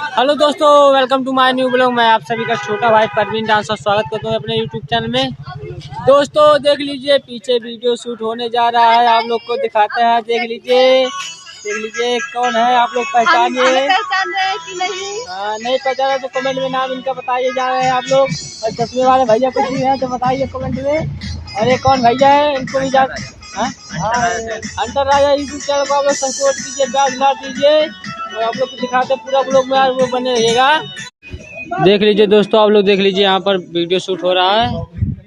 Hello दोस्तों, welcome to my new blog. मैं आप सभी का छोटा भाई परवीन डांसर स्वागत करता हूँ अपने यूट्यूब चैनल में। दोस्तों देख लीजिए, पीछे वीडियो शूट होने जा रहा है, आप लोग को दिखाते हैं। देख लीजिए कौन है, आप लोग पहचानिए। नहीं पहचाना तो कमेंट में नाम इनका बताइए जा रहे हैं आप लोग। और चश्मे वाले भैया कुछ भी है तो बताइए कमेंट में। और ये कौन भैया है, इनको भी जान अंतर राजा यूट्यूब चैनल को आप लोग सपोर्ट कीजिए, प्यार दीजिए। और आप लोग को दिखाते पूरा ब्लॉग में वो बने रहिएगा। देख लीजिए दोस्तों, आप लोग देख लीजिए, यहाँ पर वीडियो शूट हो रहा है।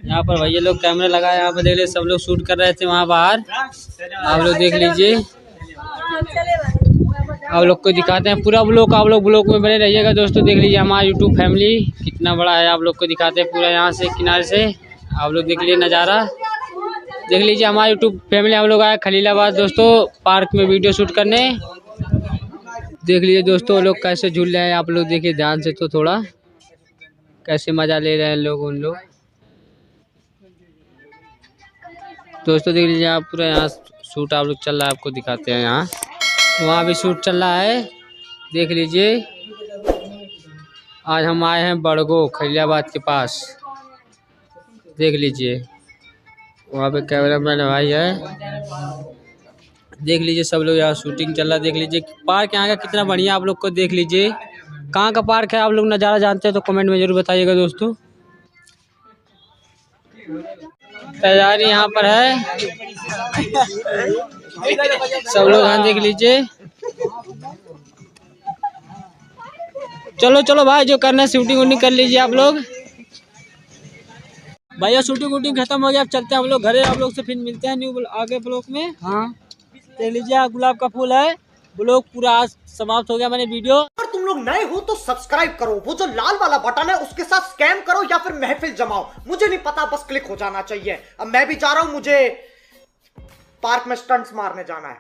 यहाँ पर भैया लोग कैमरा लगाए, यहाँ पर देख लीजिए सब लोग शूट कर रहे थे वहाँ बाहर। आप लोग देख लीजिए, आप लोग को दिखाते हैं पूरा ब्लॉग। आप लोग ब्लॉग में बने रहिएगा दोस्तों। देख लीजिए हमारा यूट्यूब फैमिली कितना बड़ा है, आप लोग को दिखाते हैं पूरा यहाँ से किनारे से। आप लोग देख लीजिए नज़ारा, देख लीजिए हमारा यूट्यूब फैमिली। हम लोग आए खलीलाबाद दोस्तों पार्क में वीडियो शूट करने। देख लीजिए दोस्तों लोग कैसे झूल रहे हैं, आप लोग देखिए ध्यान से तो थोड़ा कैसे मजा ले रहे हैं लोग उन लोग। दोस्तों देख लीजिए, आप पूरा यहाँ शूट आप लोग चल रहा है, आपको दिखाते हैं। यहाँ वहाँ भी शूट चल रहा है, देख लीजिए। आज हम आए हैं बड़गो खलीलाबाद के पास, देख लीजिए वहाँ पे कैमरा मैन भाई है। देख लीजिए सब लोग यहाँ शूटिंग चल रहा है। देख लीजिए पार्क यहाँ का कितना बढ़िया, आप लोग को देख लीजिए। कहाँ का पार्क है, आप लोग नज़ारा जानते हैं तो कमेंट में जरूर बताइएगा दोस्तों। तैयारी यहाँ पर है, सब लोग यहाँ देख लीजिए। चलो चलो भाई, जो करना है शूटिंग वूटिंग कर लीजिए आप लोग। भैया शूटिंग वूटिंग खत्म हो गया, अब चलते हैं हम लोग घरे। आप लोग से फिर मिलते हैं न्यू आगे ब्लॉग में। हाँ देख लीजिए, गुलाब का फूल है। ब्लॉग पूरा आज समाप्त हो गया मैंने वीडियो। अगर तुम लोग नए हो तो सब्सक्राइब करो, वो जो लाल वाला बटन है उसके साथ स्कैम करो या फिर महफिल जमाओ, मुझे नहीं पता, बस क्लिक हो जाना चाहिए। अब मैं भी जा रहा हूं, मुझे पार्क में स्टंट्स मारने जाना है।